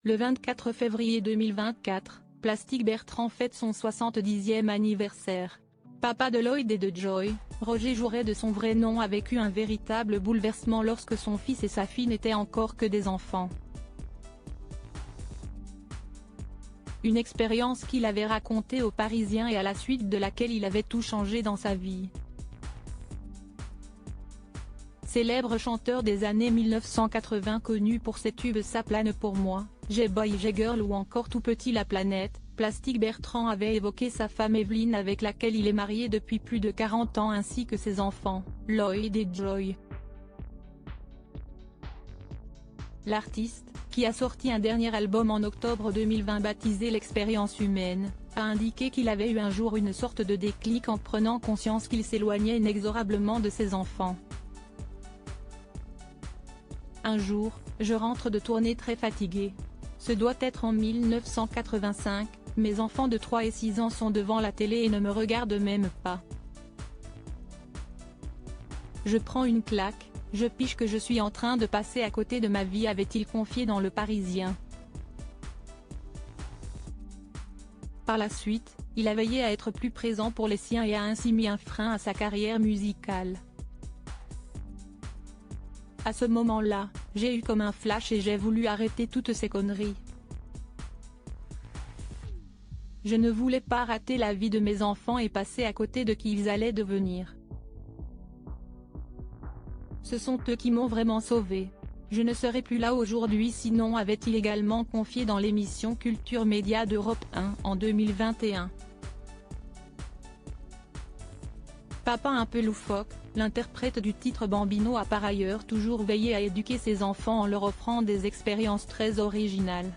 Le 24 février 2024, Plastic Bertrand fête son 70e anniversaire. Papa de Lloyd et de Joy, Roger Jouret de son vrai nom a vécu un véritable bouleversement lorsque son fils et sa fille n'étaient encore que des enfants. Une expérience qu'il avait racontée aux Parisiens et à la suite de laquelle il avait tout changé dans sa vie. Célèbre chanteur des années 1980 connu pour ses tubes Ça plane pour moi, J'ai Boy J'ai Girl ou encore Tout petit la planète, Plastic Bertrand avait évoqué sa femme Evelyne avec laquelle il est marié depuis plus de 40 ans ainsi que ses enfants, Lloyd et Joy. L'artiste, qui a sorti un dernier album en octobre 2020 baptisé L'expérience humaine, a indiqué qu'il avait eu un jour une sorte de déclic en prenant conscience qu'il s'éloignait inexorablement de ses enfants. Un jour, je rentre de tournée très fatigué. Ce doit être en 1985, mes enfants de 3 et 6 ans sont devant la télé et ne me regardent même pas. Je prends une claque, je piche que je suis en train de passer à côté de ma vie, avait-il confié dans Le Parisien. Par la suite, il a veillé à être plus présent pour les siens et a ainsi mis un frein à sa carrière musicale. À ce moment-là, j'ai eu comme un flash et j'ai voulu arrêter toutes ces conneries. Je ne voulais pas rater la vie de mes enfants et passer à côté de qui ils allaient devenir. Ce sont eux qui m'ont vraiment sauvé. Je ne serais plus là aujourd'hui sinon, avait-il également confié dans l'émission Culture Média d'Europe 1 en 2021. Papa un peu loufoque, l'interprète du titre Bambino a par ailleurs toujours veillé à éduquer ses enfants en leur offrant des expériences très originales.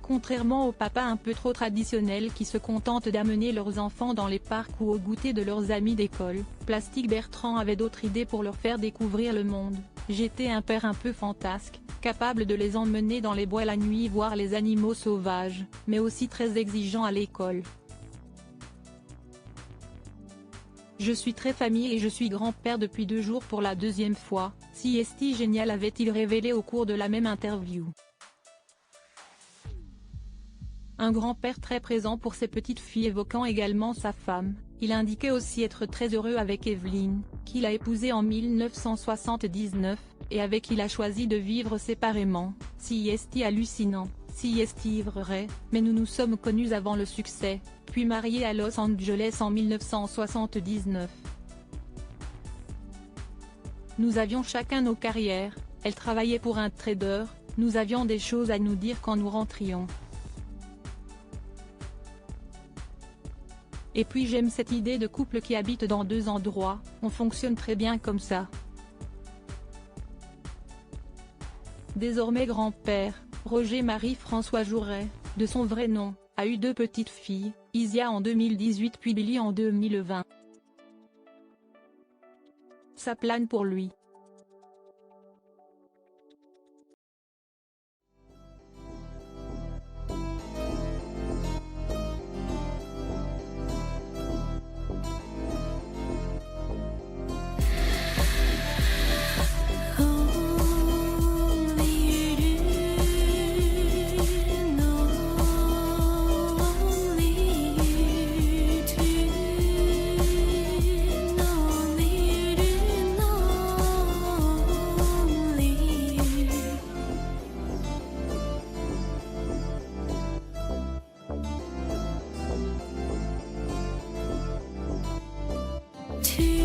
Contrairement aux papas un peu trop traditionnels qui se contentent d'amener leurs enfants dans les parcs ou au goûter de leurs amis d'école, Plastic Bertrand avait d'autres idées pour leur faire découvrir le monde. J'étais un père un peu fantasque, capable de les emmener dans les bois la nuit voir les animaux sauvages, mais aussi très exigeant à l'école. Je suis très famille et je suis grand-père depuis 2 jours pour la 2e fois, si est génial, avait-il révélé au cours de la même interview. Un grand-père très présent pour ses petites filles évoquant également sa femme, il indiquait aussi être très heureux avec Evelyne, qu'il a épousée en 1979, et avec qui il a choisi de vivre séparément, si est hallucinant, si est vrai, mais nous nous sommes connus avant le succès, puis mariés à Los Angeles en 1979. Nous avions chacun nos carrières, elle travaillait pour un trader, nous avions des choses à nous dire quand nous rentrions. Et puis j'aime cette idée de couple qui habite dans 2 endroits, on fonctionne très bien comme ça. Désormais grand-père, Roger Marie-François Jouret, de son vrai nom, a eu 2 petites filles, Isia en 2018 puis Billy en 2020. Ça plane pour lui. To